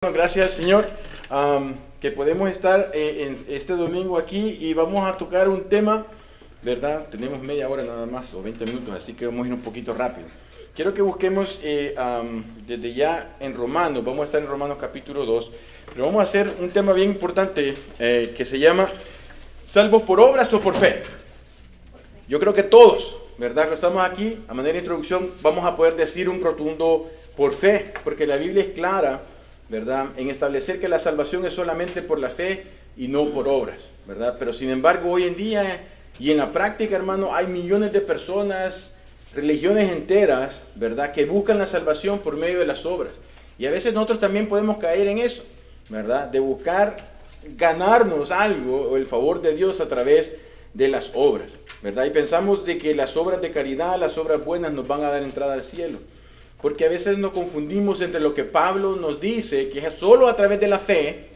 Bueno, gracias Señor, que podemos estar en este domingo aquí y vamos a tocar un tema, ¿verdad? Tenemos media hora nada más o 20 minutos, así que vamos a ir un poquito rápido. Quiero que busquemos desde ya en Romanos, vamos a estar en Romanos capítulo 2, pero vamos a hacer un tema bien importante que se llama ¿salvos por obras o por fe? Yo creo que todos, ¿verdad? Que estamos aquí, a manera de introducción, vamos a poder decir un rotundo por fe, porque la Biblia es clara, ¿verdad? En establecer que la salvación es solamente por la fe y no por obras, ¿verdad? Pero sin embargo, hoy en día y en la práctica, hermano, hay millones de personas, religiones enteras, ¿verdad? Que buscan la salvación por medio de las obras. Y a veces nosotros también podemos caer en eso, ¿verdad? De buscar ganarnos algo o el favor de Dios a través de las obras, ¿verdad? Y pensamos de que las obras de caridad, las obras buenas nos van a dar entrada al cielo. Porque a veces nos confundimos entre lo que Pablo nos dice, que es solo a través de la fe,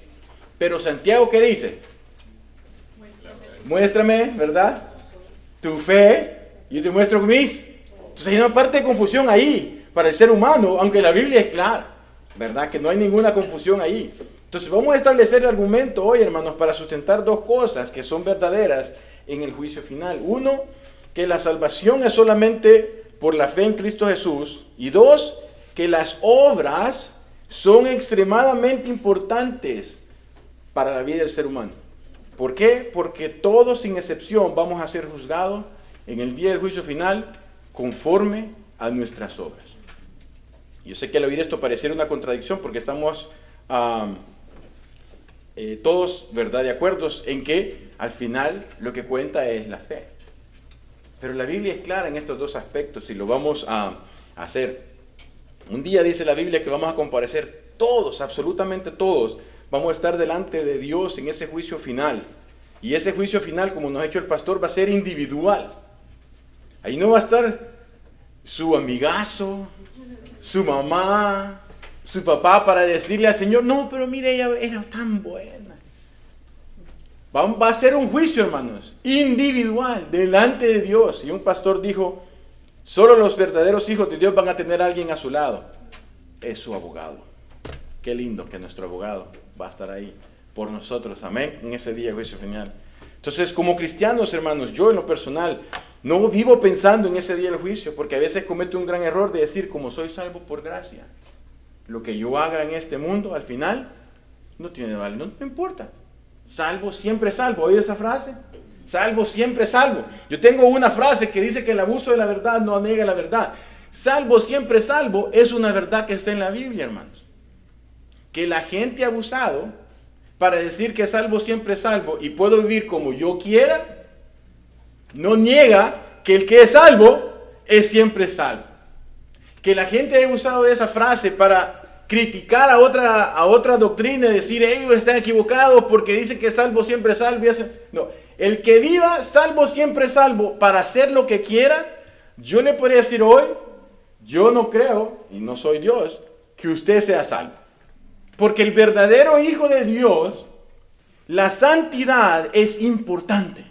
pero Santiago, ¿qué dice? Muéstrame, ¿verdad? Tu fe, y yo te muestro mis. Entonces hay una parte de confusión ahí para el ser humano, aunque la Biblia es clara, ¿verdad? Que no hay ninguna confusión ahí. Entonces vamos a establecer el argumento hoy, hermanos, para sustentar dos cosas que son verdaderas en el juicio final. Uno, que la salvación es solamente por la fe en Cristo Jesús. Y dos, que las obras son extremadamente importantes para la vida del ser humano. ¿Por qué? Porque todos sin excepción vamos a ser juzgados en el día del juicio final conforme a nuestras obras. Yo sé que al oír esto pareciera una contradicción porque estamos todos, ¿verdad?, de acuerdo en que al final lo que cuenta es la fe. Pero la Biblia es clara en estos dos aspectos y lo vamos a hacer. Un día dice la Biblia que vamos a comparecer todos, absolutamente todos, vamos a estar delante de Dios en ese juicio final. Y ese juicio final, como nos ha hecho el pastor, va a ser individual. Ahí no va a estar su amigazo, su mamá, su papá para decirle al Señor, no, pero mire, ella era tan buena. Va a ser un juicio, hermanos, individual, delante de Dios. Y un pastor dijo, solo los verdaderos hijos de Dios van a tener a alguien a su lado. Es su abogado. Qué lindo que nuestro abogado va a estar ahí por nosotros, amén, en ese día de juicio final. Entonces, como cristianos, hermanos, yo en lo personal no vivo pensando en ese día del juicio, porque a veces cometo un gran error de decir, como soy salvo por gracia, lo que yo haga en este mundo, al final, no tiene valor, no me importa. Salvo, siempre salvo. ¿Oí esa frase? Salvo, siempre salvo. Yo tengo una frase que dice que el abuso de la verdad no niega la verdad. Salvo, siempre salvo es una verdad que está en la Biblia, hermanos. Que la gente ha abusado para decir que salvo, siempre salvo y puedo vivir como yo quiera, no niega que el que es salvo es siempre salvo. Que la gente haya abusado de esa frase para criticar a otra doctrina y decir ellos están equivocados porque dicen que salvo siempre salvo. No, el que viva salvo siempre salvo para hacer lo que quiera, yo le podría decir hoy, yo no creo, y no soy Dios, que usted sea salvo. Porque el verdadero hijo de Dios, la santidad es importante.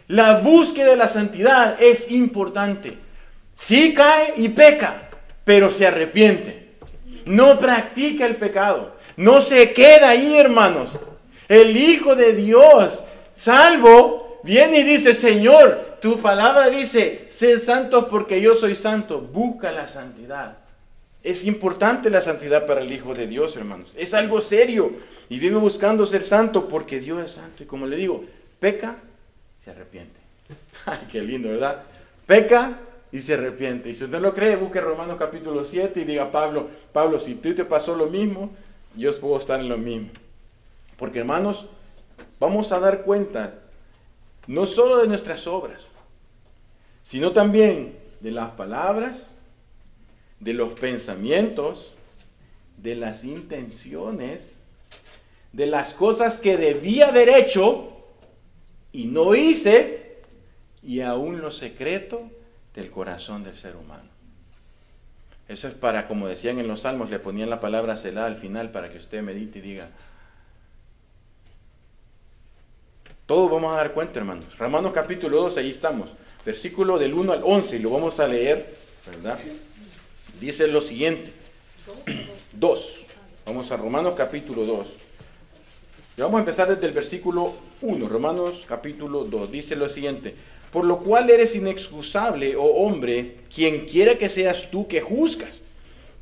La búsqueda de la santidad es importante. Sí cae y peca, pero se arrepiente. No practica el pecado. No se queda ahí, hermanos. El Hijo de Dios, salvo, viene y dice, Señor, tu palabra dice, sed santos porque yo soy santo. Busca la santidad. Es importante la santidad para el Hijo de Dios, hermanos. Es algo serio. Y vive buscando ser santo porque Dios es santo. Y como le digo, peca, se arrepiente. Ay, qué lindo, ¿verdad? Peca y se arrepiente. Y si usted lo cree, busque Romanos capítulo 7 y diga, Pablo, si tú te pasó lo mismo, yo puedo estar en lo mismo. Porque, hermanos, vamos a dar cuenta no solo de nuestras obras, sino también de las palabras, de los pensamientos, de las intenciones, de las cosas que debía haber hecho y no hice, y aún lo secreto del corazón del ser humano. Eso es para, como decían en los salmos, le ponían la palabra Selah al final para que usted medite y diga. Todos vamos a dar cuenta, hermanos. Romanos capítulo 2, ahí estamos. Versículo del 1 al 11, y lo vamos a leer, ¿verdad? Dice lo siguiente. 2. Vamos a Romanos capítulo 2. Y vamos a empezar desde el versículo 1. Romanos capítulo 2. Dice lo siguiente. Por lo cual eres inexcusable, oh hombre, quien quiera que seas tú que juzgas.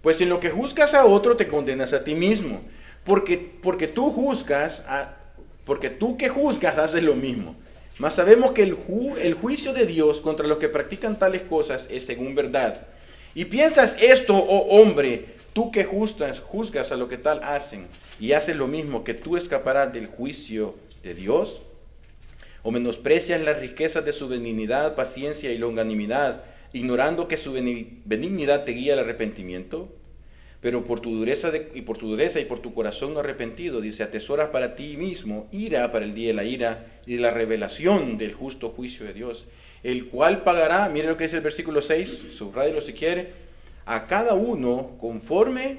Pues en lo que juzgas a otro te condenas a ti mismo. Porque tú que juzgas haces lo mismo. Mas sabemos que el juicio de Dios contra los que practican tales cosas es según verdad. Y piensas esto, oh hombre, tú que juzgas a lo que tal hacen y haces lo mismo, que tú escaparás del juicio de Dios. O menosprecias las riquezas de su benignidad, paciencia y longanimidad, ignorando que su benignidad te guía al arrepentimiento. Pero por tu dureza y por tu corazón no arrepentido, dice, atesoras para ti mismo ira para el día de la ira y de la revelación del justo juicio de Dios, el cual pagará, mire lo que dice el versículo 6, subráyelo si quiere, a cada uno conforme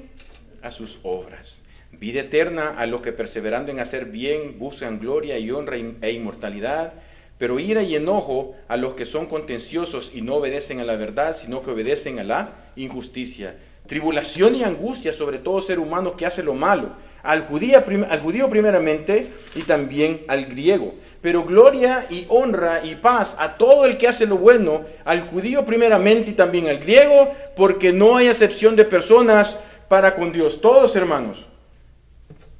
a sus obras. Vida eterna a los que perseverando en hacer bien buscan gloria y honra e inmortalidad, pero ira y enojo a los que son contenciosos y no obedecen a la verdad, sino que obedecen a la injusticia. Tribulación y angustia sobre todo ser humano que hace lo malo, al judío primeramente y también al griego. Pero gloria y honra y paz a todo el que hace lo bueno, al judío primeramente y también al griego, porque no hay acepción de personas para con Dios. Todos, hermanos,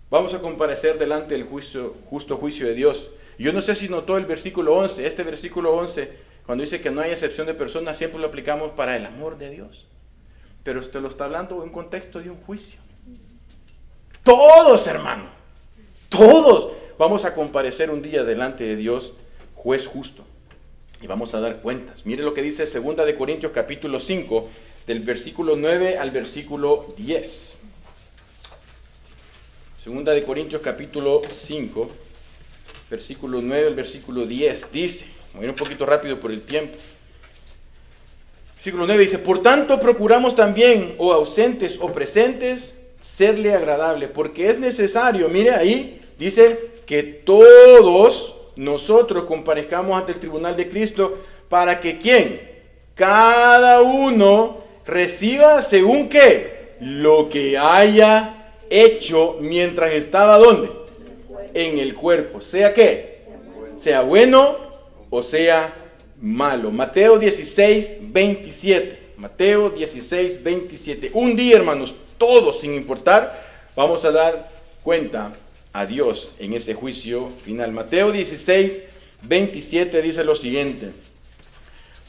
vamos a comparecer delante del justo juicio de Dios. Yo no sé si notó el versículo 11, este versículo 11, cuando dice que no hay acepción de personas, siempre lo aplicamos para el amor de Dios. Pero esto lo está hablando en un contexto de un juicio. Todos, hermano, todos vamos a comparecer un día delante de Dios, juez justo, y vamos a dar cuentas. Mire lo que dice 2 de Corintios capítulo 5, del versículo 9 al versículo 10. 2 de Corintios capítulo 5, versículo 9 al versículo 10, dice, voy a ir un poquito rápido por el tiempo. Versículo 9 dice, por tanto procuramos también, o ausentes o presentes, serle agradable, porque es necesario, mire ahí, dice que todos nosotros comparezcamos ante el tribunal de Cristo, para que ¿quién? Cada uno reciba según qué, lo que haya hecho mientras estaba ¿dónde? En el cuerpo, sea qué, sea bueno o sea malo. Mateo 16, 27. Mateo 16, 27. Un día, hermanos, todos sin importar, vamos a dar cuenta a Dios en ese juicio final. Mateo 16, 27 dice lo siguiente.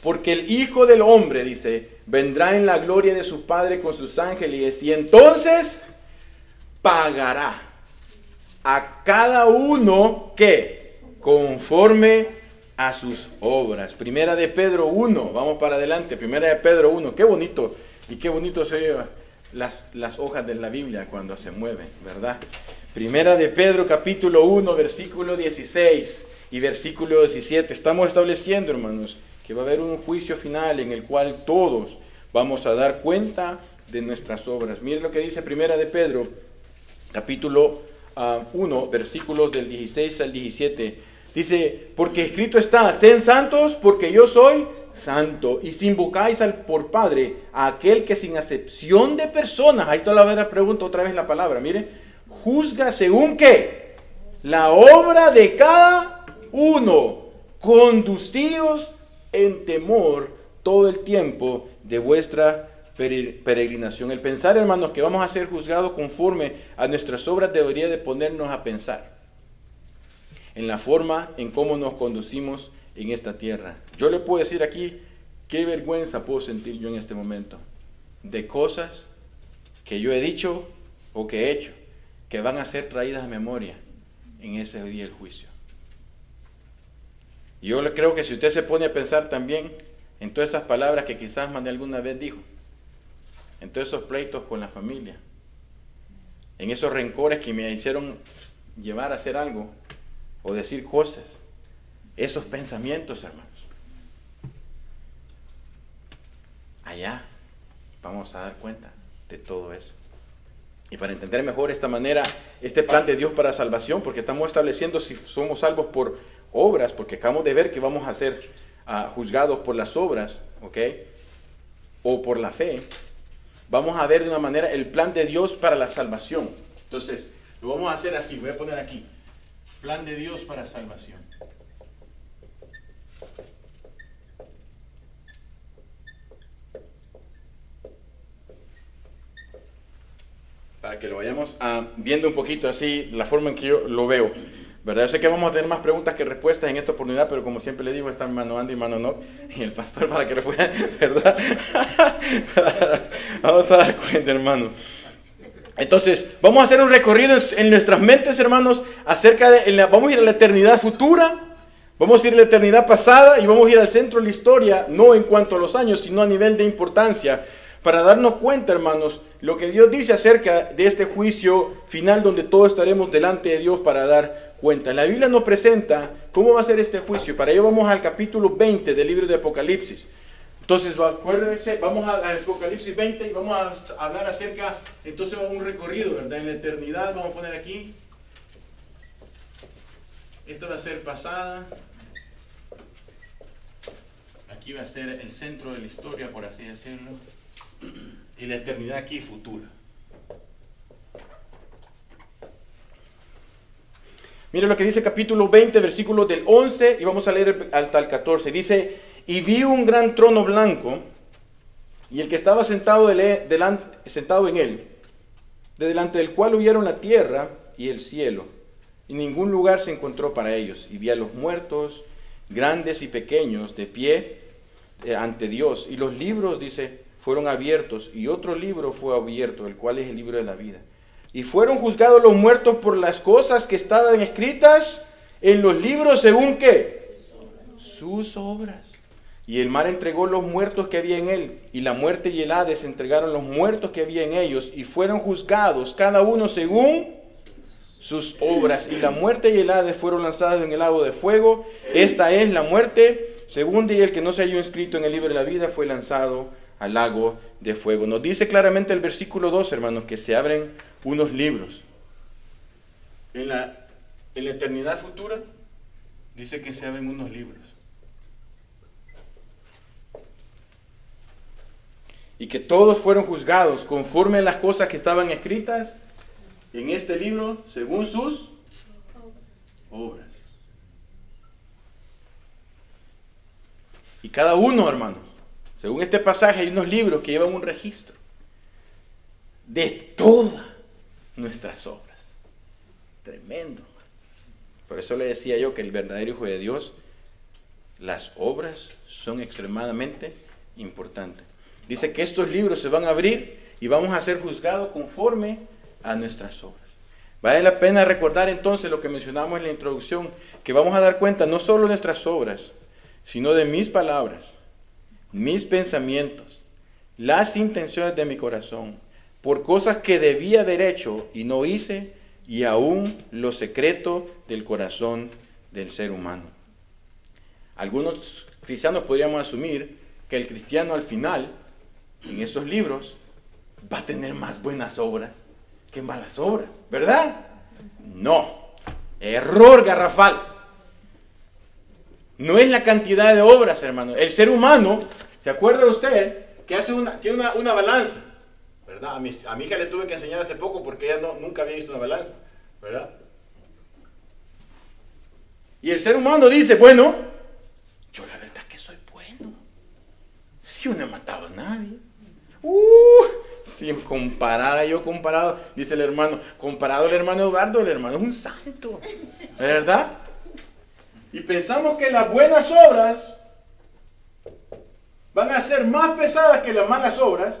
Porque el Hijo del Hombre, dice, vendrá en la gloria de su Padre con sus ángeles y entonces pagará a cada uno que conforme a sus obras. Primera de Pedro 1, vamos para adelante. Primera de Pedro 1, qué bonito y qué bonito se oye las hojas de la Biblia cuando se mueven, ¿verdad? Primera de Pedro capítulo 1, versículo 16 y versículo 17. Estamos estableciendo, hermanos, que va a haber un juicio final en el cual todos vamos a dar cuenta de nuestras obras. Mire lo que dice Primera de Pedro capítulo 1, versículos del 16 al 17. Dice, porque escrito está, sed santos porque yo soy santo. Y si invocáis por Padre a aquel que sin acepción de personas, ahí está la pregunta otra vez la palabra, mire, juzga según qué, la obra de cada uno, conducíos en temor todo el tiempo de vuestra peregrinación. El pensar, hermanos, que vamos a ser juzgados conforme a nuestras obras debería de ponernos a pensar en la forma en cómo nos conducimos en esta tierra. Yo le puedo decir aquí, qué vergüenza puedo sentir yo en este momento de cosas que yo he dicho o que he hecho, que van a ser traídas a memoria en ese día del juicio. Yo creo que si usted se pone a pensar también en todas esas palabras que quizás más de alguna vez dijo, en todos esos pleitos con la familia, en esos rencores que me hicieron llevar a hacer algo, o decir cosas, esos pensamientos, hermanos. Allá vamos a dar cuenta de todo eso. Y para entender mejor esta manera, este plan de Dios para salvación, porque estamos estableciendo si somos salvos por obras, porque acabamos de ver que vamos a ser juzgados por las obras, ¿ok? O por la fe. Vamos a ver de una manera el plan de Dios para la salvación. Entonces, lo vamos a hacer así. Voy a poner aquí. Plan de Dios para salvación. Para que lo vayamos viendo un poquito así, la forma en que yo lo veo, ¿verdad? Yo sé que vamos a tener más preguntas que respuestas en esta oportunidad, pero como siempre le digo, están mano Andy y mano no, y el pastor para que lo pueda, ¿verdad? Vamos a dar cuenta, hermano. Entonces, vamos a hacer un recorrido en nuestras mentes, hermanos, acerca de, vamos a ir a la eternidad futura, vamos a ir a la eternidad pasada y vamos a ir al centro de la historia, no en cuanto a los años, sino a nivel de importancia, para darnos cuenta, hermanos, lo que Dios dice acerca de este juicio final donde todos estaremos delante de Dios para dar cuenta. La Biblia nos presenta cómo va a ser este juicio. Para ello vamos al capítulo 20 del libro de Apocalipsis. Entonces, acuérdense, vamos al Apocalipsis 20 y vamos a hablar acerca, entonces un recorrido, ¿verdad? En la eternidad, vamos a poner aquí. Esto va a ser pasada. Aquí va a ser el centro de la historia, por así decirlo. Y la eternidad aquí futura. Mira lo que dice capítulo 20, versículos del 11, y vamos a leer hasta el 14. Dice: y vi un gran trono blanco, y el que estaba sentado en él, de delante del cual huyeron la tierra y el cielo, y ningún lugar se encontró para ellos. Y vi a los muertos, grandes y pequeños, de pie ante Dios, y los libros, dice, fueron abiertos, y otro libro fue abierto, el cual es el libro de la vida. Y fueron juzgados los muertos por las cosas que estaban escritas en los libros, según ¿qué? Sus obras. Y el mar entregó los muertos que había en él, y la muerte y el Hades entregaron los muertos que había en ellos, y fueron juzgados cada uno según sus obras. Y la muerte y el Hades fueron lanzados en el lago de fuego. Esta es la muerte segunda, y el que no se halló inscrito en el libro de la vida fue lanzado al lago de fuego. Nos dice claramente el versículo 2, hermanos, que se abren unos libros. En la eternidad futura dice que se abren unos libros. Y que todos fueron juzgados conforme a las cosas que estaban escritas en este libro según sus obras. Y cada uno, hermanos, según este pasaje, hay unos libros que llevan un registro de todas nuestras obras. Tremendo. Por eso le decía yo que el verdadero Hijo de Dios, las obras son extremadamente importantes. Dice que estos libros se van a abrir y vamos a ser juzgados conforme a nuestras obras. Vale la pena recordar entonces lo que mencionamos en la introducción, que vamos a dar cuenta no solo de nuestras obras, sino de mis palabras, mis pensamientos, las intenciones de mi corazón, por cosas que debía haber hecho y no hice, y aún lo secreto del corazón del ser humano. Algunos cristianos podríamos asumir que el cristiano al final, en esos libros, va a tener más buenas obras que malas obras, ¿verdad? No, error garrafal. No es la cantidad de obras, hermano. El ser humano, ¿se acuerda usted que tiene una balanza? ¿Verdad? A mi hija le tuve que enseñar hace poco porque ella nunca había visto una balanza, ¿verdad? Y el ser humano dice, bueno, yo la verdad que soy bueno. Si yo no he matado a nadie. Si comparado, dice el hermano, comparado al hermano Eduardo, el hermano es un santo, ¿verdad? Y pensamos que las buenas obras van a ser más pesadas que las malas obras.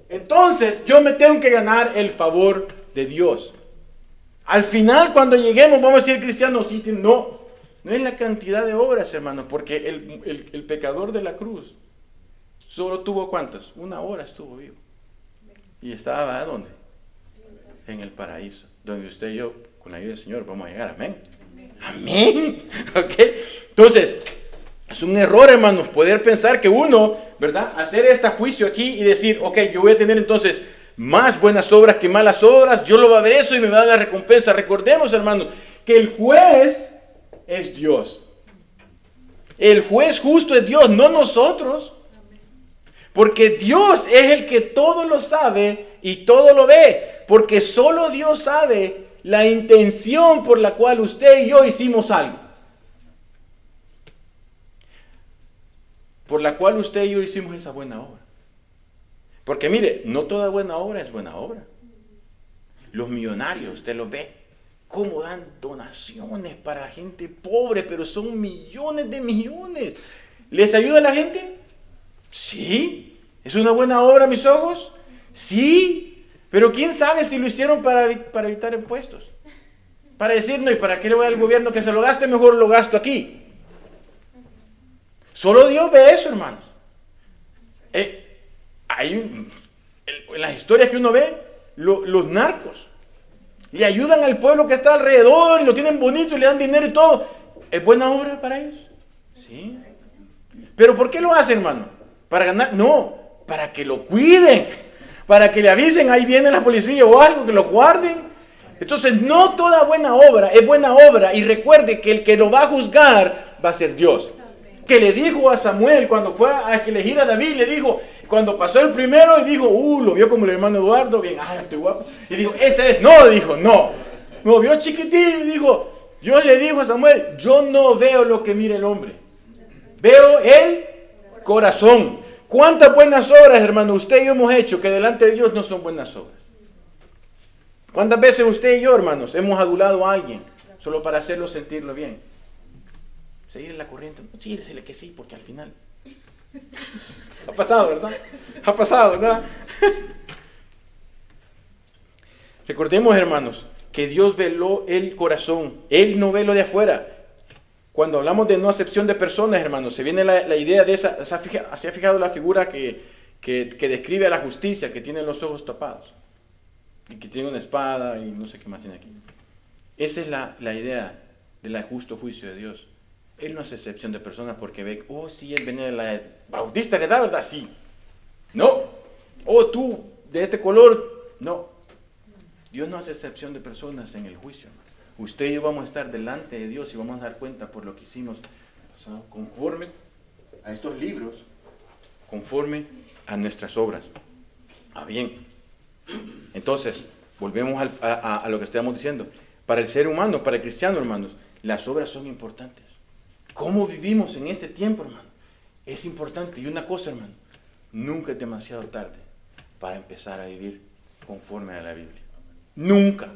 Entonces yo me tengo que ganar el favor de Dios. Al final, cuando lleguemos, vamos a decir cristianos, sí, no es la cantidad de obras, hermanos, porque el pecador de la cruz solo tuvo ¿cuántas? 1 hora estuvo vivo. Y estaba, ¿a dónde? En el paraíso, donde usted y yo, con la ayuda del Señor, vamos a llegar. Amén. Amén. ¿Ok? Entonces, es un error, hermanos, poder pensar que uno, ¿verdad? Hacer este juicio aquí y decir, ok, yo voy a tener entonces más buenas obras que malas obras, yo lo va a ver eso y me va a dar la recompensa. Recordemos, hermanos, que el juez es Dios. El juez justo es Dios, no nosotros. Porque Dios es el que todo lo sabe y todo lo ve. Porque solo Dios sabe la intención por la cual usted y yo hicimos algo. Por la cual usted y yo hicimos esa buena obra. Porque mire, no toda buena obra es buena obra. Los millonarios, usted los ve, cómo dan donaciones para gente pobre, pero son millones de millones. ¿Les ayuda a la gente? Sí. ¿Es una buena obra a mis ojos? Sí. Pero quién sabe si lo hicieron para evitar impuestos. Para decir, no, ¿y para qué le voy al gobierno que se lo gaste? Mejor lo gasto aquí. Solo Dios ve eso, hermanos. En las historias que uno ve, los narcos le ayudan al pueblo que está alrededor, y lo tienen bonito y le dan dinero y todo. ¿Es buena obra para ellos? Sí. ¿Pero por qué lo hacen, hermano? ¿Para ganar? No, para que lo cuiden, para que le avisen, ahí viene la policía o algo, que lo guarden. Entonces, no toda buena obra es buena obra, y recuerde que el que lo va a juzgar va a ser Dios. Que le dijo a Samuel cuando fue a elegir a David, le dijo, cuando pasó el primero y dijo, lo vio como el hermano Eduardo, bien, estoy guapo, y dijo, ese es, no, lo vio chiquitín, y dijo, Dios le dijo a Samuel, yo no veo lo que mira el hombre, veo el corazón. ¿Cuántas buenas obras, hermano, usted y yo hemos hecho que delante de Dios no son buenas obras? ¿Cuántas veces usted y yo, hermanos, hemos adulado a alguien solo para hacerlo sentirlo bien? Seguir en la corriente, sí, decirle que sí, porque al final ha pasado, ¿verdad? Ha pasado, ¿verdad? Recordemos, hermanos, que Dios veló el corazón. Él no ve lo de afuera. Cuando hablamos de no acepción de personas, hermanos, se viene la idea de esa. ¿Se ha fijado la figura que describe a la justicia, que tiene los ojos tapados? Y que tiene una espada y no sé qué más tiene aquí. Esa es la idea del justo juicio de Dios. Él no hace excepción de personas porque ve, sí, él viene de la Bautista heredad, ¿verdad? Sí. No. Tú, de este color, no. Dios no hace excepción de personas en el juicio. Usted y yo vamos a estar delante de Dios y vamos a dar cuenta por lo que hicimos pasado, conforme a estos libros, conforme a nuestras obras. Bien. Entonces, volvemos a lo que estamos diciendo. Para el ser humano, para el cristiano, hermanos, las obras son importantes. ¿Cómo vivimos en este tiempo, hermano? Es importante. Y una cosa, hermano, nunca es demasiado tarde para empezar a vivir conforme a la Biblia. Nunca.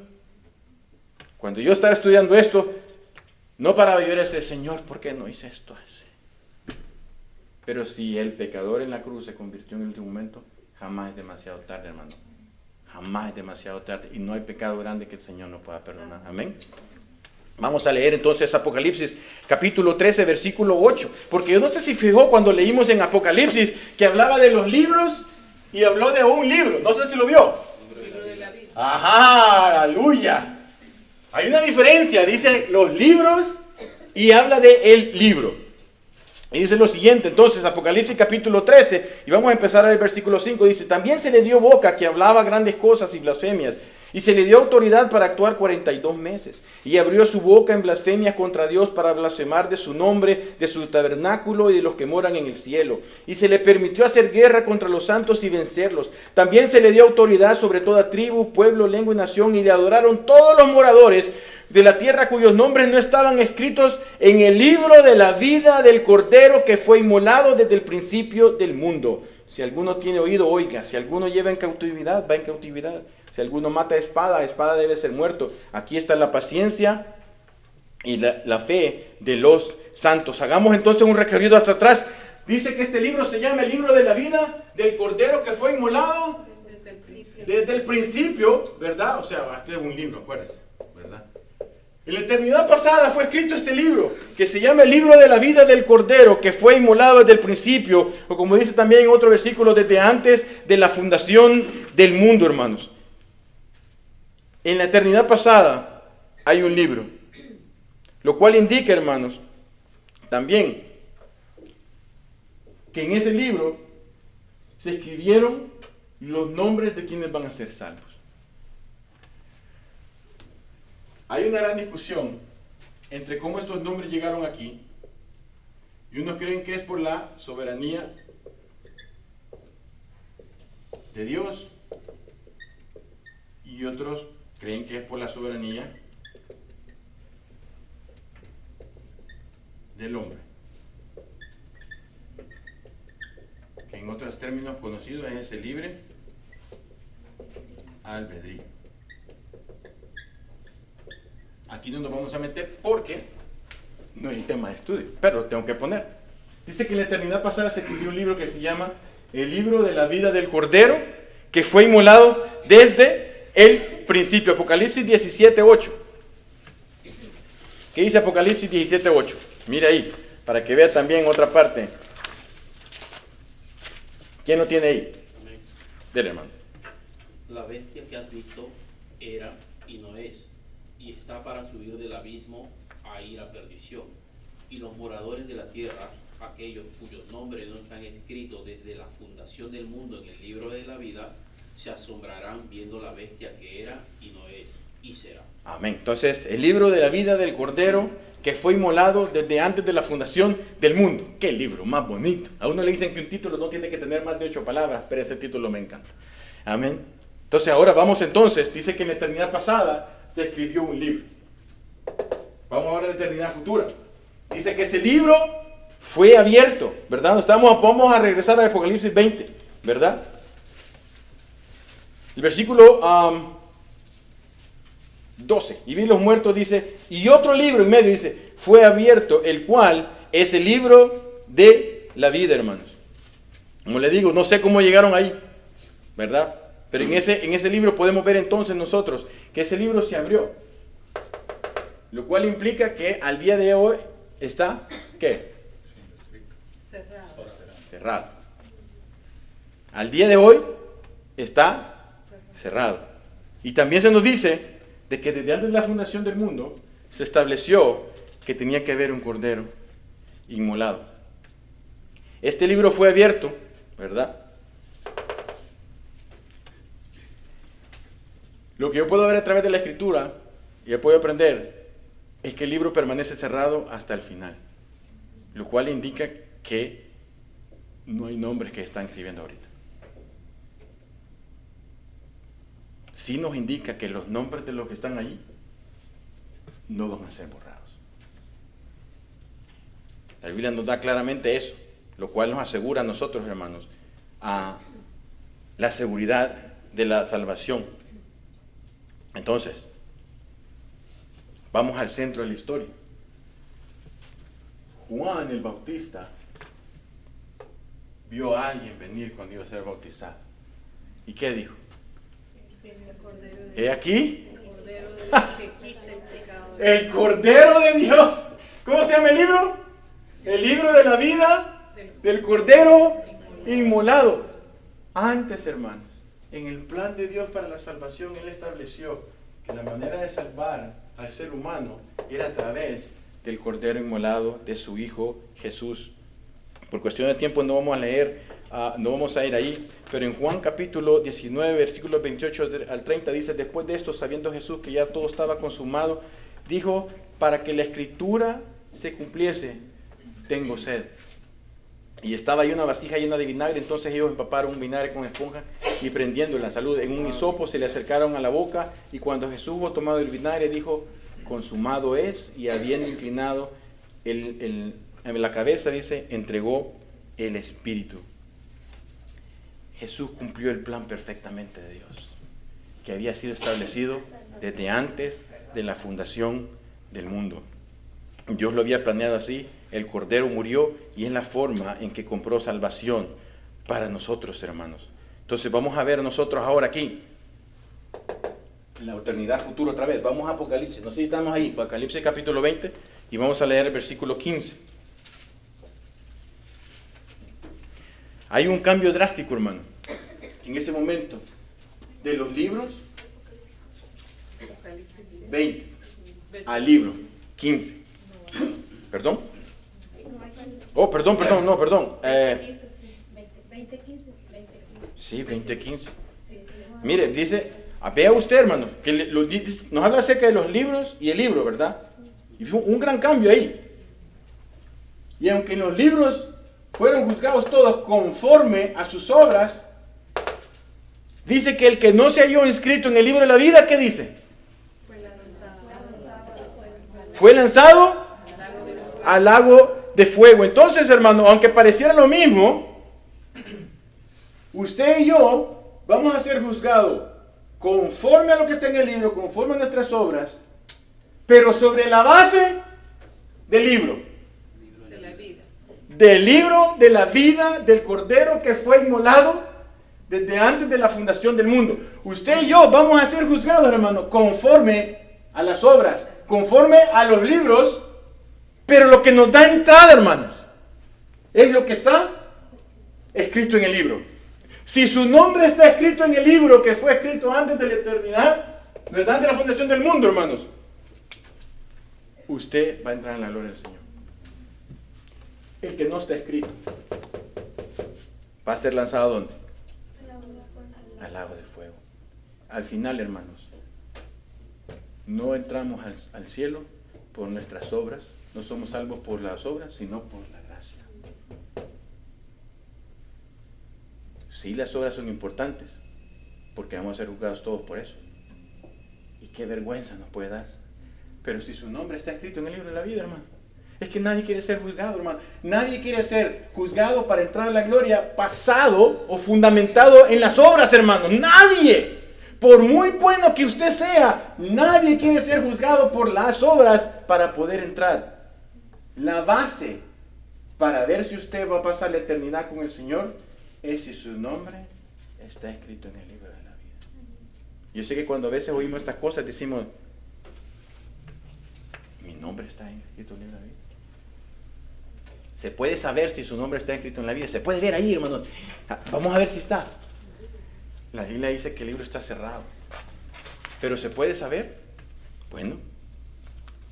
Cuando yo estaba estudiando esto, no paraba yo de decir, Señor, ¿por qué no hice esto así? Pero si el pecador en la cruz se convirtió en el último momento, jamás es demasiado tarde, hermano. Jamás es demasiado tarde. Y no hay pecado grande que el Señor no pueda perdonar. Amén. Vamos a leer entonces Apocalipsis capítulo 13 versículo 8, porque yo no sé si fijó cuando leímos en Apocalipsis que hablaba de los libros y habló de un libro, no sé si lo vio. Ajá, aleluya. Hay una diferencia, dice los libros y habla de el libro. Y dice lo siguiente, entonces, Apocalipsis capítulo 13, y vamos a empezar al versículo 5, dice, también se le dio boca que hablaba grandes cosas y blasfemias, y se le dio autoridad para actuar 42 meses. Y abrió su boca en blasfemias contra Dios para blasfemar de su nombre, de su tabernáculo y de los que moran en el cielo. Y se le permitió hacer guerra contra los santos y vencerlos. También se le dio autoridad sobre toda tribu, pueblo, lengua y nación. Y le adoraron todos los moradores de la tierra cuyos nombres no estaban escritos en el libro de la vida del Cordero que fue inmolado desde el principio del mundo. Si alguno tiene oído, oiga. Si alguno lleva en cautividad, va en cautividad. Si alguno mata a espada debe ser muerto. Aquí está la paciencia y la fe de los santos. Hagamos entonces un recorrido hasta atrás. Dice que este libro se llama el libro de la vida del Cordero que fue inmolado desde el principio, ¿verdad? O sea, este es un libro, acuérdense, ¿verdad? En la eternidad pasada fue escrito este libro, que se llama el libro de la vida del Cordero, que fue inmolado desde el principio, o como dice también en otro versículo, desde antes de la fundación del mundo, hermanos. En la eternidad pasada hay un libro, lo cual indica, hermanos, también que en ese libro se escribieron los nombres de quienes van a ser salvos. Hay una gran discusión entre cómo estos nombres llegaron aquí, y unos creen que es por la soberanía de Dios, y otros creen que es por la soberanía del hombre, que en otros términos conocidos es ese libre albedrío. Aquí no nos vamos a meter porque no es el tema de estudio, pero lo tengo que poner. Dice que en la eternidad pasada se escribió un libro que se llama El libro de la vida del Cordero, que fue inmolado desde el principio. Apocalipsis 17:8. ¿Qué dice Apocalipsis 17:8? Mira ahí, para que vea también otra parte. ¿Quién lo tiene ahí? Dele, hermano. La bestia que has visto era y no es, y está para subir del abismo a ir a perdición. Y los moradores de la tierra, aquellos cuyos nombres no están escritos desde la fundación del mundo en el libro de la vida, se asombrarán viendo la bestia que era y no es, y será. Amén. Entonces, el libro de la vida del Cordero que fue inmolado desde antes de la fundación del mundo. ¡Qué libro más bonito! A uno le dicen que un título no tiene que tener más de 8 palabras, pero ese título me encanta. Amén. Entonces, ahora vamos entonces, dice que en la eternidad pasada se escribió un libro. Vamos ahora a la eternidad futura. Dice que ese libro fue abierto, ¿verdad? Vamos a regresar a Apocalipsis 20, ¿verdad? El versículo 12. Y vi los muertos, dice, y otro libro en medio, dice, fue abierto, el cual es el libro de la vida, hermanos. Como le digo, no sé cómo llegaron ahí, ¿verdad? Pero en ese libro podemos ver entonces nosotros que ese libro se abrió. Lo cual implica que al día de hoy está, ¿qué? Cerrado. Al día de hoy está cerrado. Y también se nos dice de que desde antes de la fundación del mundo se estableció que tenía que haber un cordero inmolado. Este libro fue abierto, ¿verdad? Lo que yo puedo ver a través de la escritura y yo puedo aprender es que el libro permanece cerrado hasta el final, lo cual indica que no hay nombres que están escribiendo ahorita. Sí nos indica que los nombres de los que están allí no van a ser borrados. La Biblia nos da claramente eso, lo cual nos asegura a nosotros, hermanos, a la seguridad de la salvación. Entonces, vamos al centro de la historia. Juan el Bautista vio a alguien venir cuando iba a ser bautizado. ¿Y qué dijo? ¿He aquí? El Cordero de Dios. ¿Cómo se llama el libro? El libro de la vida del Cordero inmolado. Antes, hermanos, en el plan de Dios para la salvación, Él estableció que la manera de salvar al ser humano era a través del Cordero inmolado de su Hijo Jesús. Por cuestión de tiempo no vamos a leer, no vamos a ir ahí, pero en Juan capítulo 19, versículos 28 al 30 dice, después de esto, sabiendo Jesús que ya todo estaba consumado, dijo, para que la escritura se cumpliese, tengo sed. Y estaba ahí una vasija llena de vinagre, entonces ellos empaparon un vinagre con esponja y prendiendo la salud en un hisopo se le acercaron a la boca, y cuando Jesús hubo tomado el vinagre dijo, consumado es, y habiendo inclinado en la cabeza, dice, entregó el Espíritu. Jesús cumplió el plan perfectamente de Dios, que había sido establecido desde antes de la fundación del mundo. Dios lo había planeado así, el Cordero murió y es la forma en que compró salvación para nosotros, hermanos. Entonces vamos a ver nosotros ahora aquí, en la eternidad futura otra vez. Vamos a Apocalipsis, no sé si estamos ahí, Apocalipsis capítulo 20 y vamos a leer el versículo 15. Hay un cambio drástico, hermano, en ese momento, de los libros 20 al libro 15. ¿Perdón? Oh, perdón. Sí, 20:15. Mire, dice, vea usted, hermano, que nos habla acerca de los libros y el libro, ¿verdad? Y fue un gran cambio ahí. Y aunque en los libros fueron juzgados todos conforme a sus obras, Dice que el que no se halló inscrito en el libro de la vida, ¿qué dice? Fue lanzado al lago de fuego. Entonces, hermano, aunque pareciera lo mismo, usted y yo vamos a ser juzgados conforme a lo que está en el libro, conforme a nuestras obras, pero sobre la base del libro. De la vida. Del libro de la vida del Cordero que fue inmolado desde antes de la fundación del mundo. Usted y yo vamos a ser juzgados, hermano, conforme a las obras, conforme a los libros, pero lo que nos da entrada, hermanos, es lo que está escrito en el libro. Si su nombre está escrito en el libro que fue escrito antes de la eternidad, ¿verdad? De la fundación del mundo, hermanos, usted va a entrar en la gloria del Señor. El que no está escrito va a ser lanzado ¿a dónde? Al lago de fuego. Al final, hermanos, no entramos al cielo por nuestras obras, no somos salvos por las obras, sino por la gracia. Sí, las obras son importantes, porque vamos a ser juzgados todos por eso. Y qué vergüenza nos puede dar. Pero si su nombre está escrito en el libro de la vida, hermano, es que nadie quiere ser juzgado, hermano. Nadie quiere ser juzgado para entrar a la gloria basado o fundamentado en las obras, hermano. Nadie. Por muy bueno que usted sea, nadie quiere ser juzgado por las obras para poder entrar. La base para ver si usted va a pasar la eternidad con el Señor es si su nombre está escrito en el libro de la vida. Yo sé que cuando a veces oímos estas cosas decimos, mi nombre está escrito en el libro de la vida. Se puede saber si su nombre está escrito en la vida. Se puede ver ahí, hermanos. Vamos a ver si está. La Biblia dice que el libro está cerrado. Pero ¿se puede saber? Bueno,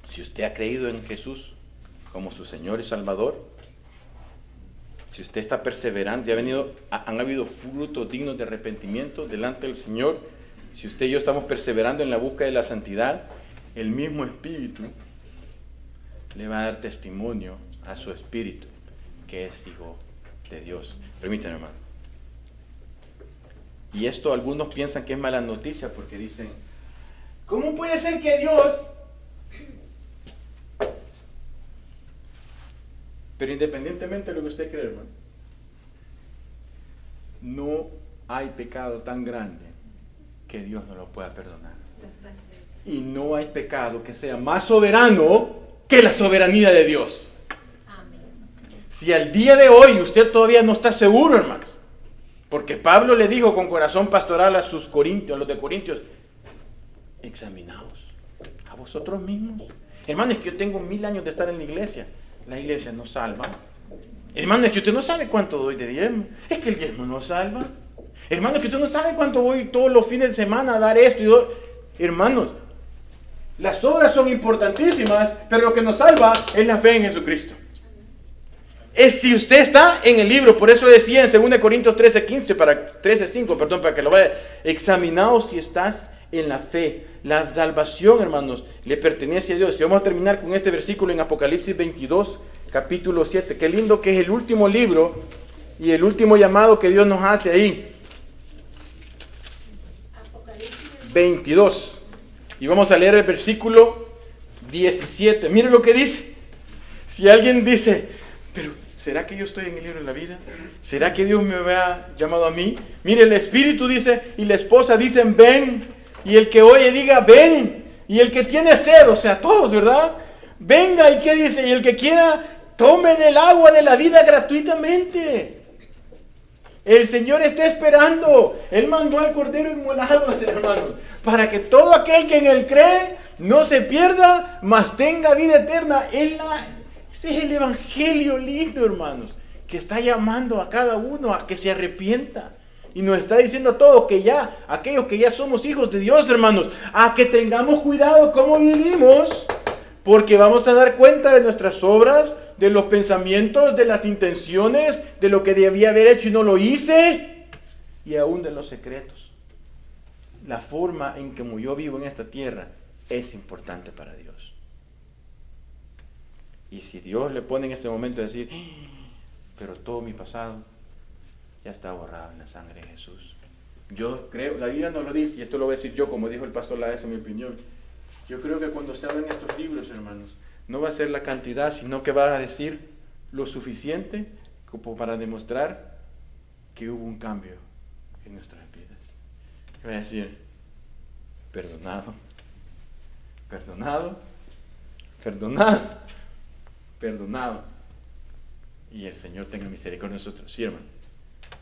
si usted ha creído en Jesús como su Señor y Salvador, si usted está perseverando, han habido frutos dignos de arrepentimiento delante del Señor, si usted y yo estamos perseverando en la búsqueda de la santidad, el mismo Espíritu le va a dar testimonio a su espíritu que es hijo de Dios. Permítanme, hermano. Y esto algunos piensan que es mala noticia porque dicen, ¿cómo puede ser que Dios? Pero independientemente de lo que usted cree, hermano, no hay pecado tan grande que Dios no lo pueda perdonar. Y no hay pecado que sea más soberano que la soberanía de Dios. Si al día de hoy usted todavía no está seguro, hermano, porque Pablo le dijo con corazón pastoral a sus corintios, a los de Corintios, examinaos a vosotros mismos. Hermano, es que yo tengo 1000 años de estar en la iglesia. La iglesia no salva. Hermano, es que usted no sabe cuánto doy de diezmo. Es que el diezmo no salva. Hermano, es que usted no sabe cuánto voy todos los fines de semana a dar esto y hermanos, las obras son importantísimas, pero lo que nos salva es la fe en Jesucristo. Es si usted está en el libro, por eso decía en 2 Corintios 13:5, para que lo vaya, examinaos si estás en la fe. La salvación, hermanos, le pertenece a Dios. Y vamos a terminar con este versículo en Apocalipsis 22, capítulo 7. Qué lindo que es el último libro y el último llamado que Dios nos hace ahí. 22. Y vamos a leer el versículo 17. Mire lo que dice. Si alguien dice, pero ¿será que yo estoy en el libro de la vida? ¿Será que Dios me ha llamado a mí? Mire, el Espíritu dice y la esposa dicen, ven. Y el que oye diga, ven. Y el que tiene sed, o sea, todos, ¿verdad? Venga, ¿y qué dice? Y el que quiera, tome del agua de la vida gratuitamente. El Señor está esperando. Él mandó al Cordero inmolado, hermanos, para que todo aquel que en Él cree no se pierda, mas tenga vida eterna. Ese es el evangelio lindo, hermanos, que está llamando a cada uno a que se arrepienta. Y nos está diciendo a todos que ya, aquellos que ya somos hijos de Dios, hermanos, a que tengamos cuidado cómo vivimos, porque vamos a dar cuenta de nuestras obras, de los pensamientos, de las intenciones, de lo que debía haber hecho y no lo hice, y aún de los secretos. La forma en que yo vivo en esta tierra es importante para Dios. Y si Dios le pone en este momento a decir, pero todo mi pasado ya está borrado en la sangre de Jesús, Yo creo, la Biblia nos lo dice, y esto lo voy a decir yo, como dijo el pastor Laes, en mi opinión. Yo creo que cuando se abren estos libros, hermanos, no va a ser la cantidad, sino que va a decir lo suficiente como para demostrar que hubo un cambio en nuestras vidas. Va a decir, perdonado, perdonado, perdonado, perdonado. Y el Señor tenga misericordia de nosotros. Sí, hermano.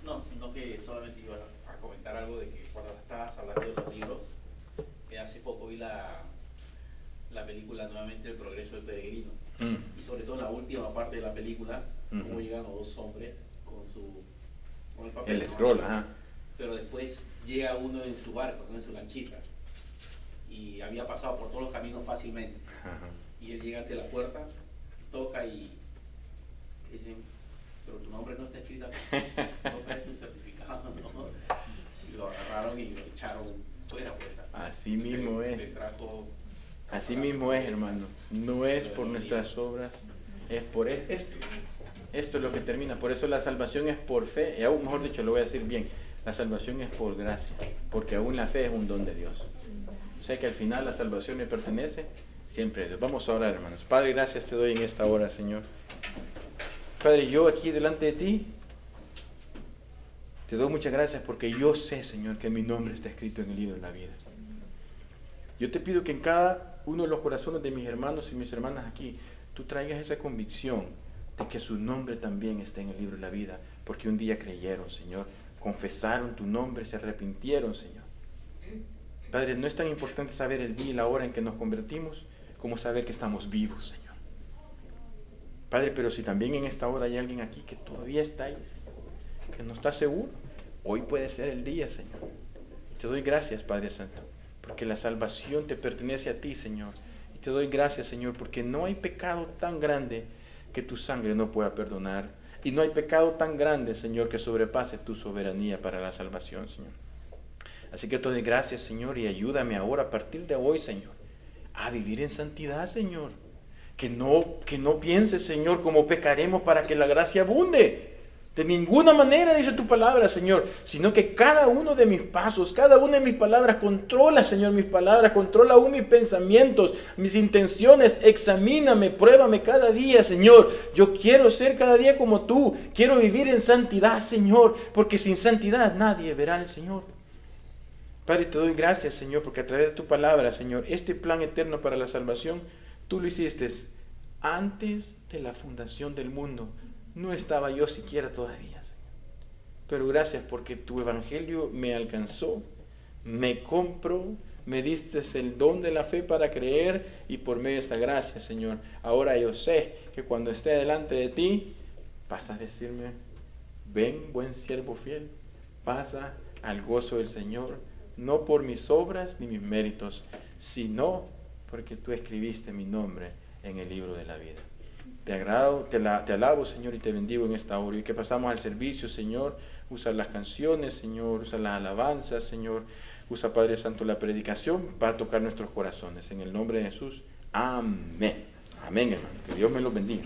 No, sino que solamente iba a comentar algo de que cuando estabas hablando de los libros, hace poco vi la película nuevamente El Progreso del Peregrino. Y sobre todo en la última parte de la película, cómo llegan los dos hombres con el papel. El scroll, ajá. Pero después llega uno en su barco, en su lanchita, y había pasado por todos los caminos fácilmente. Ajá. Y él llega ante la puerta, toca y dicen, pero tu nombre no está escrito aquí, no traes tu certificado, ¿no? Y lo agarraron y lo echaron fuera, pues. Así mismo es. Así mismo es, hermano. No es por nuestras obras, es por esto. Esto es lo que termina. Por eso la salvación es por fe. Y aún mejor dicho, lo voy a decir bien. La salvación es por gracia. Porque aún la fe es un don de Dios. O sea que al final la salvación me pertenece siempre a Dios. Vamos a orar, hermanos. Padre, gracias te doy en esta hora, Señor. Padre, yo aquí delante de ti te doy muchas gracias porque yo sé, Señor, que mi nombre está escrito en el libro de la vida. Yo te pido que en cada uno de los corazones de mis hermanos y mis hermanas aquí, tú traigas esa convicción de que su nombre también está en el libro de la vida, porque un día creyeron, Señor, confesaron tu nombre, se arrepintieron, Señor. Padre, no es tan importante saber el día y la hora en que nos convertimos, como saber que estamos vivos, Señor. Padre, pero si también en esta hora hay alguien aquí que todavía está ahí, Señor, que no está seguro, hoy puede ser el día, Señor. Te doy gracias, Padre Santo, porque la salvación te pertenece a ti, Señor. Y te doy gracias, Señor, porque no hay pecado tan grande que tu sangre no pueda perdonar. Y no hay pecado tan grande, Señor, que sobrepase tu soberanía para la salvación, Señor. Así que te doy gracias, Señor, y ayúdame ahora, a partir de hoy, Señor, a vivir en santidad, Señor. Que no pienses, Señor, cómo pecaremos para que la gracia abunde. De ninguna manera dice tu palabra, Señor, sino que cada uno de mis pasos, cada una de mis palabras, controla, Señor, mis palabras, controla aún mis pensamientos, mis intenciones, examíname, pruébame cada día, Señor. Yo quiero ser cada día como tú, quiero vivir en santidad, Señor, porque sin santidad nadie verá al Señor. Padre, te doy gracias, Señor, porque a través de tu palabra, Señor, este plan eterno para la salvación, tú lo hiciste antes de la fundación del mundo. No estaba yo siquiera todavía, Señor. Pero gracias porque tu evangelio me alcanzó, me compró, me diste el don de la fe para creer y por medio de esta gracia, Señor, ahora yo sé que cuando esté delante de ti, vas a decirme, ven, buen siervo fiel, pasa al gozo del Señor, no por mis obras ni mis méritos, sino porque tú escribiste mi nombre en el libro de la vida. Te alabo, Señor, y te bendigo en esta hora. Y que pasamos al servicio, Señor. Usa las canciones, Señor. Usa las alabanzas, Señor. Usa, Padre Santo, la predicación para tocar nuestros corazones. En el nombre de Jesús. Amén. Amén, hermano. Que Dios me los bendiga.